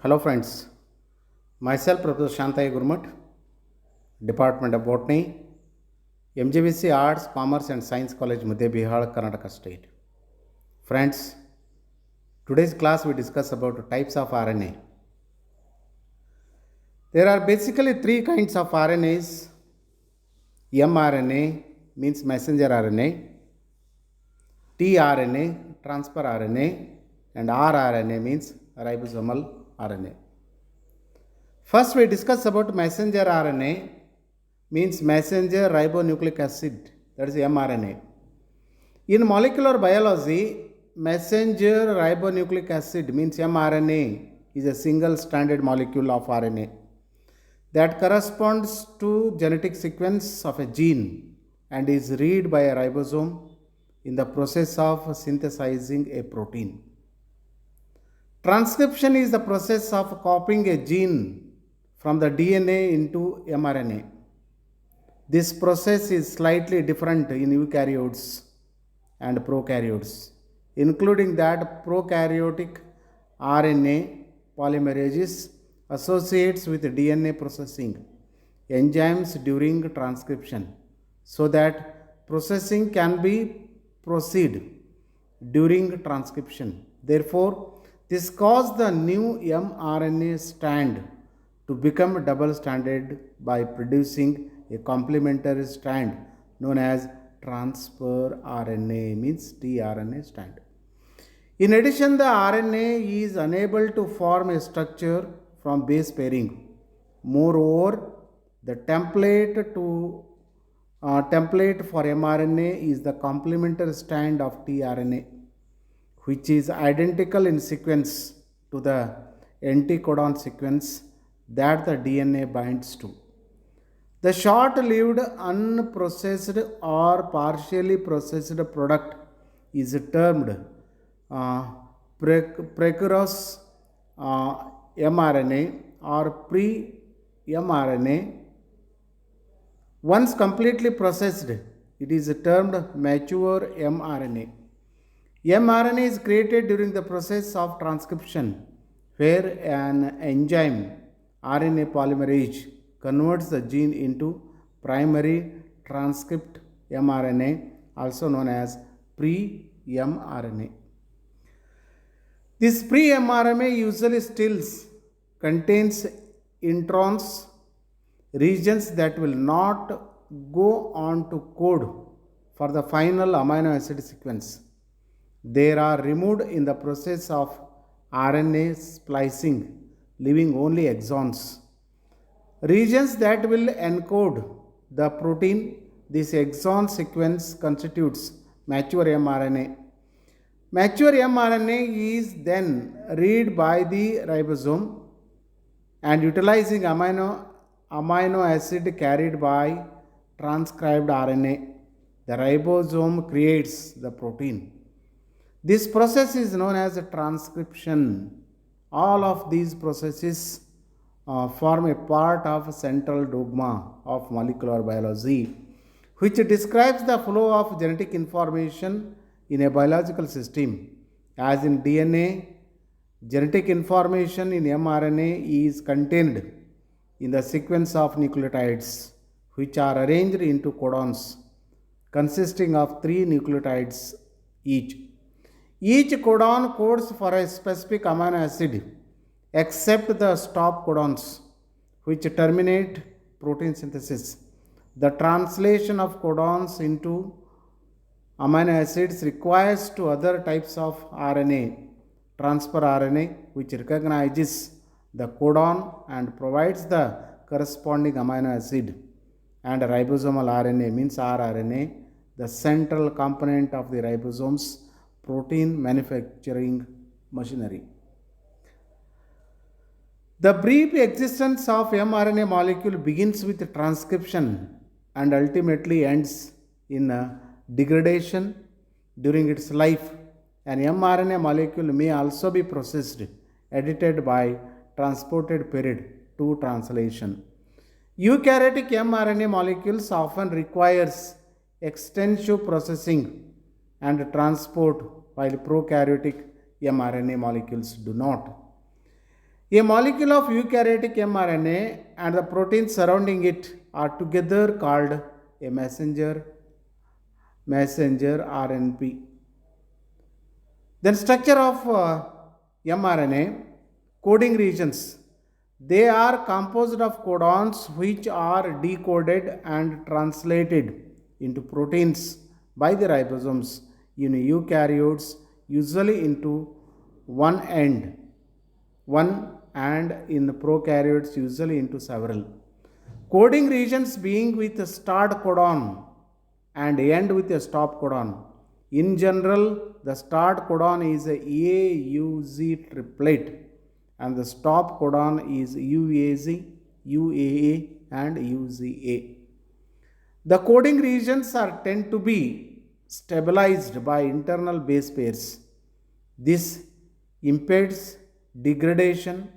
Hello friends, myself Professor Shantai Gurmat, Department of Botany, MJVC Arts, Commerce and Science College, Madhya Bihar, Karnataka State. Friends, today's class we discuss about types of RNA. There are basically three kinds of RNAs. mRNA means messenger RNA, tRNA, transfer RNA, and rRNA means ribosomal RNA. First, we discuss about messenger RNA, means messenger ribonucleic acid, that is mRNA. In molecular biology, messenger ribonucleic acid means mRNA is a single stranded molecule of RNA that corresponds to genetic sequence of a gene and is read by a ribosome in the process of synthesizing a protein. Transcription is the process of copying a gene from the DNA into mRNA. This process is slightly different in eukaryotes and prokaryotes, including that prokaryotic RNA polymerases associates with DNA processing enzymes during transcription so that processing can be proceed during transcription. Therefore, this caused the new mRNA strand to become double stranded by producing a complementary strand known as transfer RNA, means tRNA strand. In addition, the RNA is unable to form a structure from base pairing. Moreover, the template for mRNA is the complementary strand of tRNA, which is identical in sequence to the anticodon sequence that the DNA binds to. The short-lived unprocessed or partially processed product is termed precursor mRNA or pre-mRNA. Once completely processed, it is termed mature mRNA. mRNA is created during the process of transcription, where an enzyme, RNA polymerase, converts the gene into primary transcript mRNA, also known as pre-mRNA. This pre-mRNA usually still contains introns, regions that will not go on to code for the final amino acid sequence. They are removed in the process of RNA splicing, leaving only exons. Regions that will encode the protein, this exon sequence constitutes mature mRNA. Mature mRNA is then read by the ribosome and utilizing amino acid carried by transcribed RNA, the ribosome creates the protein. This process is known as transcription. All of these processes form a part of central dogma of molecular biology, which describes the flow of genetic information in a biological system. As in DNA, genetic information in mRNA is contained in the sequence of nucleotides, which are arranged into codons consisting of 3 nucleotides each. Each codon codes for a specific amino acid except the stop codons, which terminate protein synthesis. The translation of codons into amino acids requires to other types of RNA, transfer RNA, which recognizes the codon and provides the corresponding amino acid, and ribosomal RNA means rRNA, the central component of the ribosome's protein manufacturing machinery. The brief existence of mRNA molecule begins with transcription and ultimately ends in degradation during its life. An mRNA molecule may also be processed, edited by transported period to translation. Eukaryotic mRNA molecules often requires extensive processing and transport, while prokaryotic mRNA molecules do not. A molecule of eukaryotic mRNA and the proteins surrounding it are together called a messenger RNP. Then structure of mRNA coding regions. They are composed of codons which are decoded and translated into proteins by the ribosomes in eukaryotes, usually into one end, one, and in prokaryotes usually into several. Coding regions being with a start codon and end with a stop codon. In general, the start codon is a AUZ triplet and the stop codon is UAZ, UAA, and UZA. The coding regions tend to be stabilized by internal base pairs. This impedes degradation.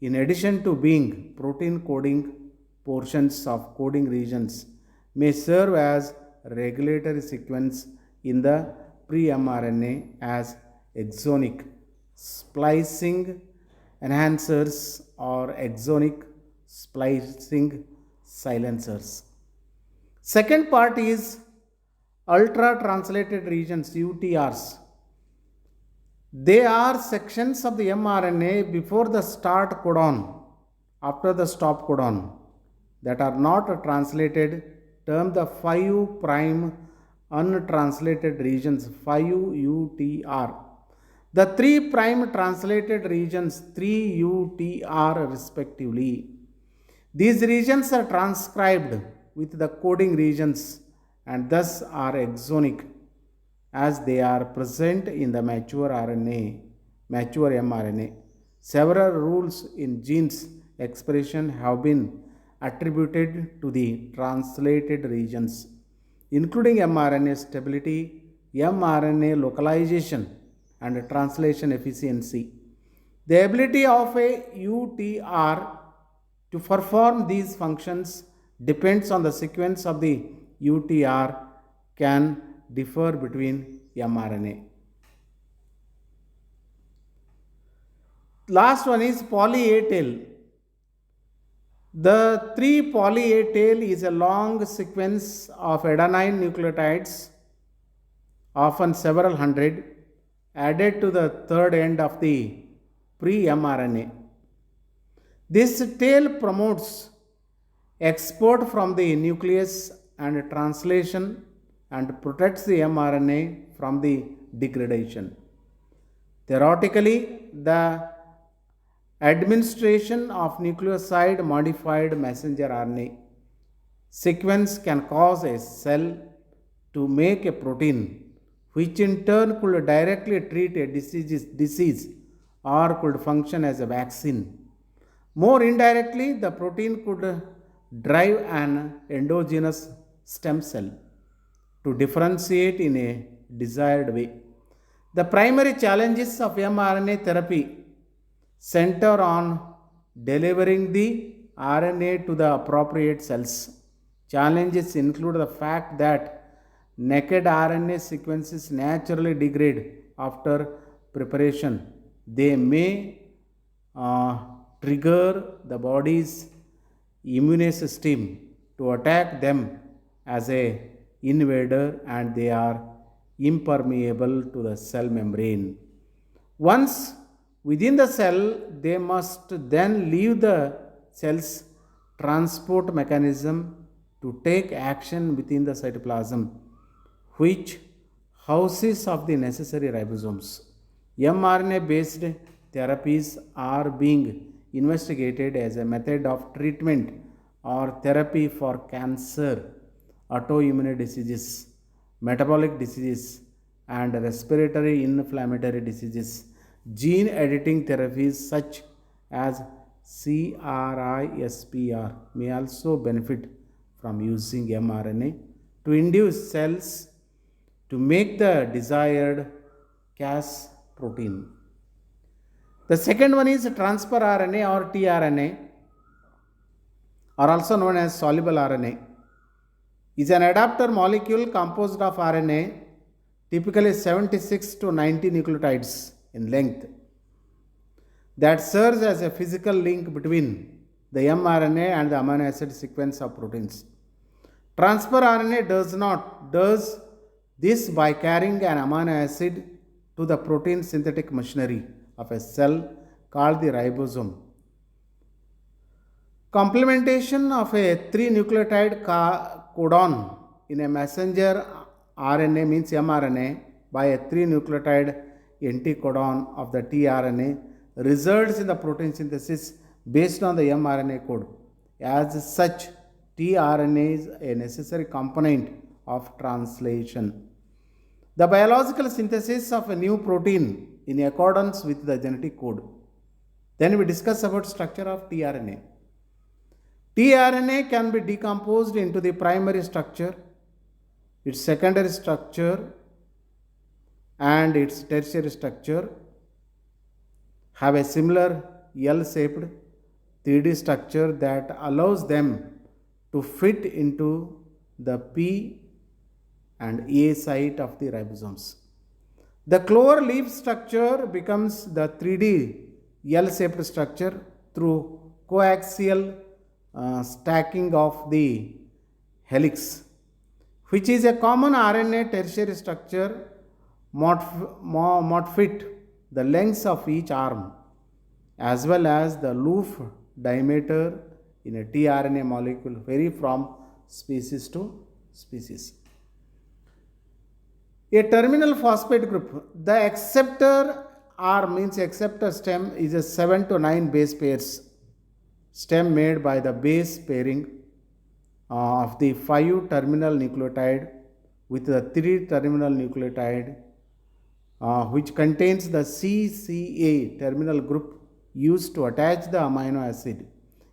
In addition to being protein coding, portions of coding regions may serve as regulatory sequence in the pre-mRNA as exonic splicing enhancers or exonic splicing silencers. Second part is ultra translated regions, UTRs. They are sections of the mRNA before the start codon, after the stop codon, that are not translated, termed the 5' untranslated regions, 5UTR. The 3' translated regions, 3UTR respectively. These regions are transcribed with the coding regions and thus are exonic as they are present in the mature mRNA. Several rules in genes expression have been attributed to the translated regions, including mRNA stability, mRNA localization, and translation efficiency. The ability of a UTR to perform these functions depends on the sequence of the UTR can differ between mRNA. Last one is poly A tail. The 3' poly A tail is a long sequence of adenine nucleotides, often several hundred, added to the third end of the pre-mRNA. This tail promotes export from the nucleus and translation and protects the mRNA from the degradation. Theoretically, the administration of nucleoside modified messenger RNA sequence can cause a cell to make a protein, which in turn could directly treat a disease or could function as a vaccine. More indirectly, the protein could drive an endogenous stem cell to differentiate in a desired way. The primary challenges of mRNA therapy center on delivering the RNA to the appropriate cells. Challenges include the fact that naked RNA sequences naturally degrade after preparation. They may trigger the body's immune system to attack them as a invader and they are impermeable to the cell membrane. Once within the cell, they must then leave the cell's transport mechanism to take action within the cytoplasm, which houses of the necessary ribosomes. mRNA-based therapies are being investigated as a method of treatment or therapy for cancer, autoimmune diseases, metabolic diseases, and respiratory inflammatory diseases. Gene editing therapies such as CRISPR may also benefit from using mRNA to induce cells to make the desired Cas protein. The second one is transfer RNA or tRNA, or also known as soluble RNA, is an adapter molecule composed of RNA, typically 76 to 90 nucleotides in length. that serves as a physical link between the mRNA and the amino acid sequence of proteins. Transfer RNA does this by carrying an amino acid to the protein synthetic machinery of a cell called the ribosome. Complementation of a 3 nucleotide codon in a messenger RNA means mRNA by a 3 nucleotide anticodon of the tRNA results in the protein synthesis based on the mRNA code. As such, tRNA is a necessary component of translation. The biological synthesis of a new protein in accordance with the genetic code. Then we discuss about structure of tRNA. tRNA can be decomposed into the primary structure, its secondary structure, and its tertiary structure have a similar L-shaped 3D structure that allows them to fit into the P and A site of the ribosomes. The clover leaf structure becomes the 3D L-shaped structure through coaxial stacking of the helix, which is a common RNA tertiary structure fit the lengths of each arm as well as the loop diameter in a tRNA molecule vary from species to species. A terminal phosphate group. The acceptor R means acceptor stem is a 7 to 9 base pairs stem made by the base pairing of the 5 terminal nucleotide with the 3 terminal nucleotide which contains the CCA terminal group used to attach the amino acid.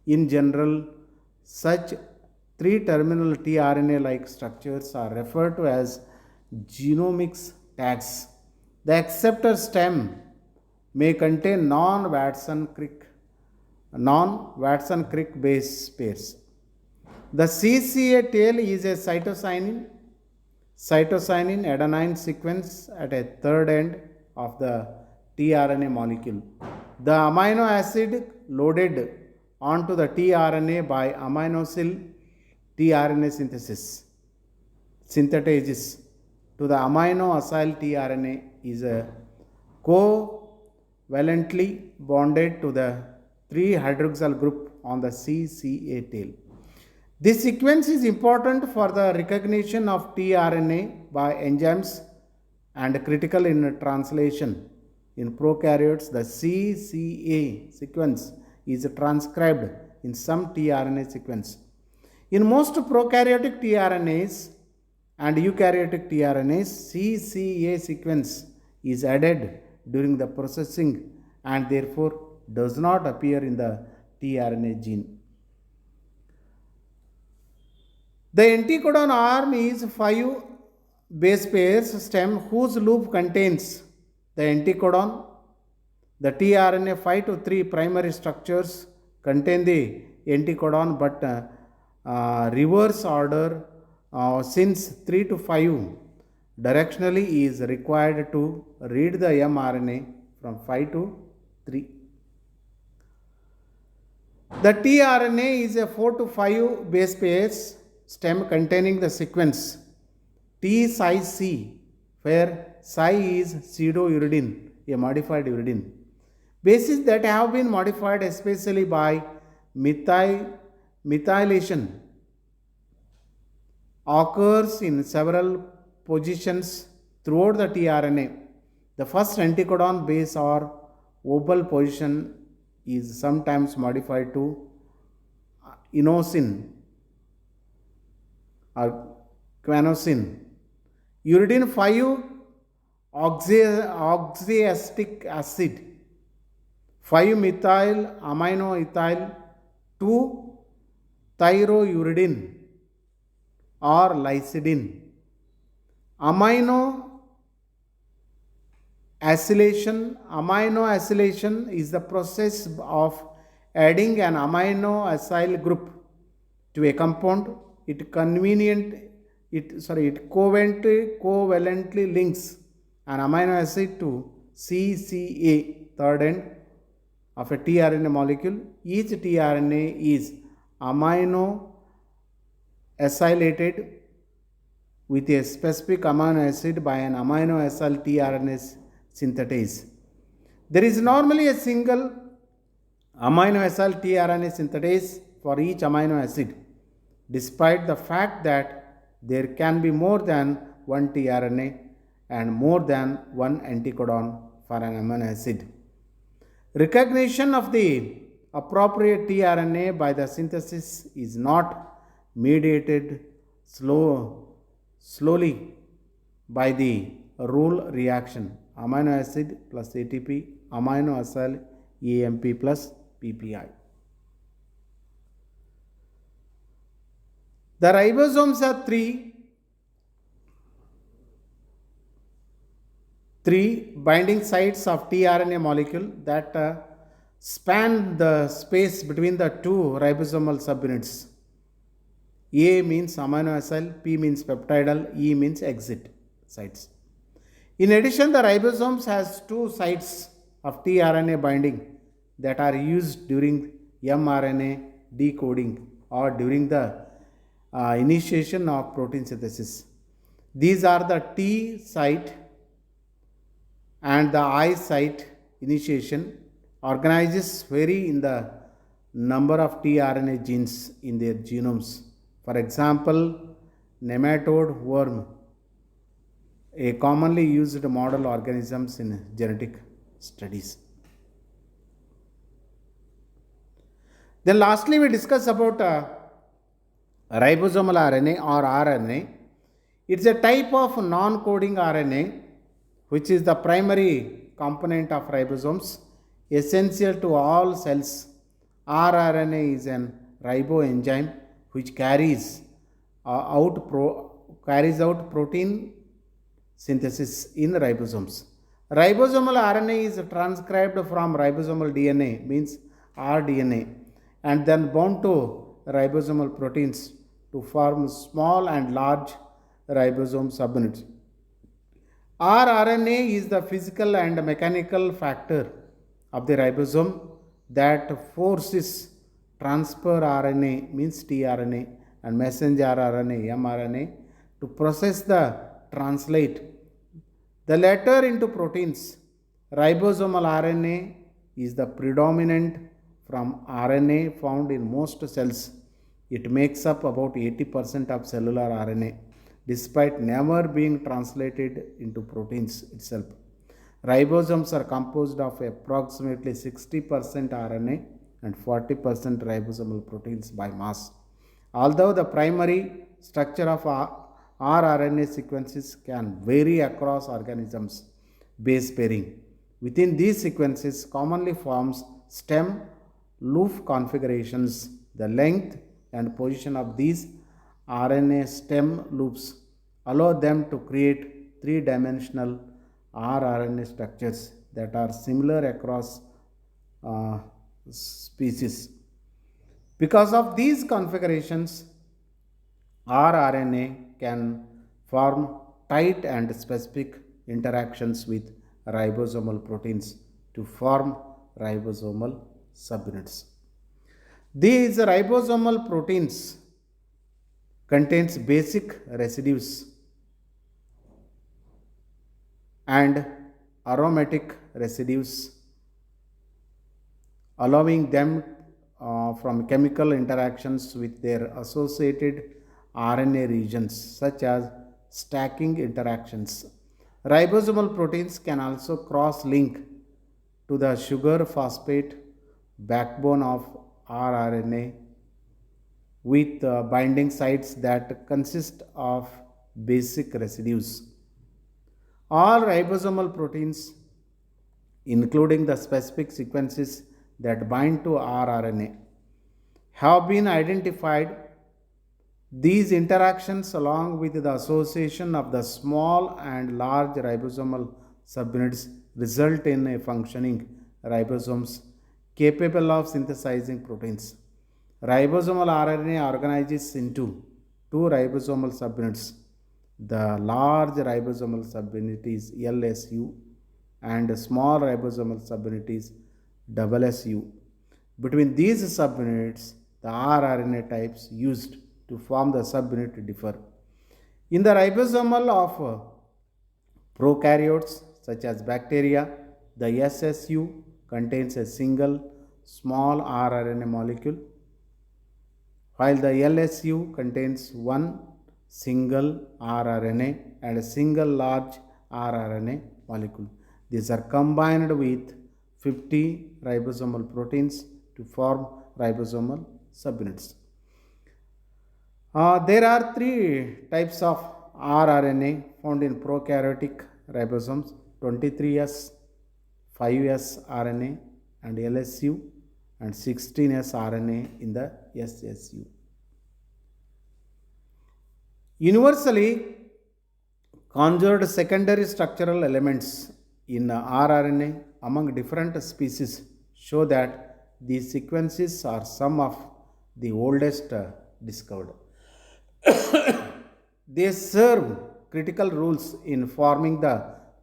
In general, such 3 terminal tRNA like structures are referred to as genomics tags. The acceptor stem may contain non-Watson Crick base pairs. The CCA tail is a cytosinin adenine sequence at a third end of the tRNA molecule. The amino acid loaded onto the tRNA by aminosyl tRNA synthetases to the amino acyl tRNA is a covalently bonded to the 3 hydroxyl group on the CCA tail. This sequence is important for the recognition of tRNA by enzymes and critical in translation. In prokaryotes, the CCA sequence is transcribed in some tRNA sequence. In most prokaryotic tRNAs and eukaryotic tRNAs, CCA sequence is added during the processing and therefore does not appear in the tRNA gene. The anticodon arm is 5 base pairs stem whose loop contains the anticodon. The tRNA 5 to 3 primary structures contain the anticodon but reverse order since 3 to 5 directionally is required to read the mRNA from 5 to 3. The tRNA is a 4 to 5 base pairs stem containing the sequence T psi C, where psi is pseudouridine, a modified uridine. Bases that have been modified especially by methylation occurs in several positions throughout the tRNA. The first anticodon base or opal position is sometimes modified to inosine or quinosin. Uridine 5 oxyacetic acid, 5 methyl amino ethyl 2 thyrouridine or lysidine. Amino acylation is the process of adding an amino acyl group to a compound. It covalently links an amino acid to CCA third end of a tRNA molecule. Each tRNA is amino acylated with a specific amino acid by an amino acyl tRNA synthetase. There is normally a single amino acyl tRNA synthetase for each amino acid, despite the fact that there can be more than one tRNA and more than one anticodon for an amino acid. Recognition of the appropriate tRNA by the synthesis is not mediated slowly by the rule reaction amino acid plus ATP, amino acyl AMP plus PPI. The ribosomes are three binding sites of tRNA molecule that span the space between the two ribosomal subunits. A means amino acyl, P means peptidal, E means exit sites. In addition, the ribosomes has two sites of tRNA binding that are used during mRNA decoding or during the initiation of protein synthesis. These are the T site and the I site. Initiation organizes vary in the number of tRNA genes in their genomes. For example, nematode worm, a commonly used model organisms in genetic studies. Then lastly, we discuss about ribosomal RNA or RNA. It's a type of non-coding RNA which is the primary component of ribosomes, essential to all cells. rRNA is an riboenzyme which carries out protein synthesis in ribosomes. Ribosomal RNA is transcribed from ribosomal DNA, means rDNA, and then bound to ribosomal proteins to form small and large ribosome subunits. rRNA is the physical and mechanical factor of the ribosome that forces transfer RNA, means tRNA, and messenger RNA, mRNA, to process the translate the latter into proteins. Ribosomal RNA is the predominant from RNA found in most cells. It makes up about 80% of cellular RNA, despite never being translated into proteins itself. Ribosomes are composed of approximately 60% RNA and 40% ribosomal proteins by mass. Although the primary structure of rRNA sequences can vary across organisms, base pairing within these sequences commonly forms stem loop configurations. The length and position of these RNA stem loops allow them to create three-dimensional rRNA structures that are similar across species. Because of these configurations, rRNA can form tight and specific interactions with ribosomal proteins to form ribosomal subunits. These ribosomal proteins contains basic residues and aromatic residues, allowing them from chemical interactions with their associated RNA regions, such as stacking interactions. Ribosomal proteins can also cross-link to the sugar phosphate backbone of rRNA with binding sites that consist of basic residues. All ribosomal proteins, including the specific sequences that bind to rRNA, have been identified. These interactions, along with the association of the small and large ribosomal subunits, result in a functioning ribosomes capable of synthesizing proteins. Ribosomal RNA organizes into two ribosomal subunits. The large ribosomal subunit is LSU and small ribosomal subunit is SSU. Between these subunits, the rRNA types used to form the subunit differ. In the ribosomal of prokaryotes such as bacteria, the SSU contains a single small rRNA molecule, while the LSU contains one single rRNA and a single large rRNA molecule. These are combined with 50 ribosomal proteins to form ribosomal subunits. There are three types of rRNA found in prokaryotic ribosomes: 23S, 5S RNA and LSU, and 16S RNA in the SSU. Universally conserved secondary structural elements in rRNA among different species show that these sequences are some of the oldest discovered. They serve critical roles in forming the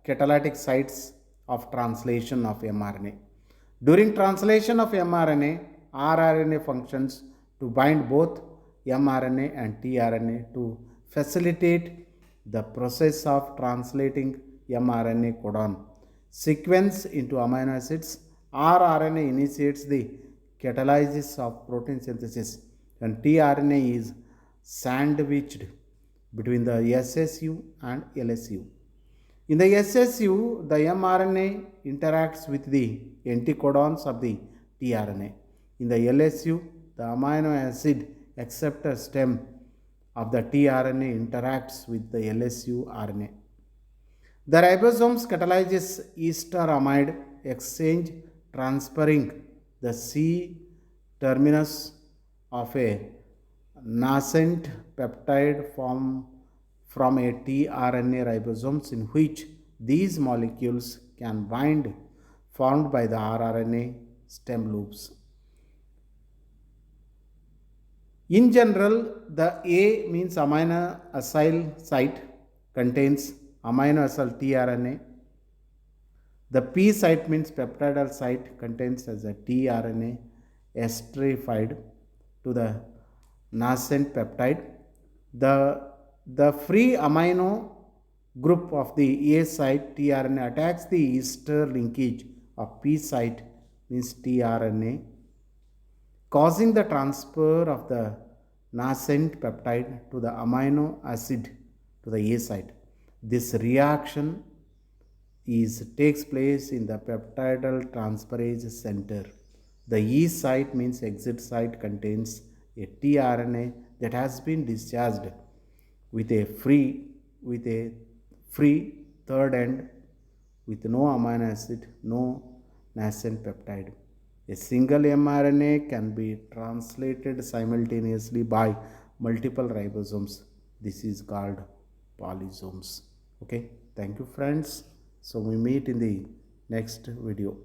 catalytic sites of translation of mRNA. During translation of mRNA, rRNA functions to bind both mRNA and tRNA to facilitate the process of translating mRNA codon sequence into amino acids. rRNA initiates the catalysis of protein synthesis, and tRNA is sandwiched between the SSU and LSU. In the SSU, the mRNA interacts with the anticodons of the tRNA. In the LSU, the amino acid acceptor stem of the tRNA interacts with the LSU RNA. The ribosomes catalyzes ester amide exchange, transferring the C terminus of a nascent peptide from a tRNA ribosomes in which these molecules can bind, formed by the rRNA stem loops. In general, the A means amino acyl site contains amino acyl tRNA. The P site means peptidyl site contains as a tRNA esterified to the nascent peptide. The free amino group of the A site tRNA attacks the ester linkage of P site means tRNA, causing the transfer of the nascent peptide to the amino acid to the A site. This reaction takes place in the peptidal transferase center. The E site means exit site contains a tRNA that has been discharged with a free third end with no amino acid, no nascent peptide. A single mRNA can be translated simultaneously by multiple ribosomes. This is called polysomes. Okay, thank you friends. So we meet in the next video.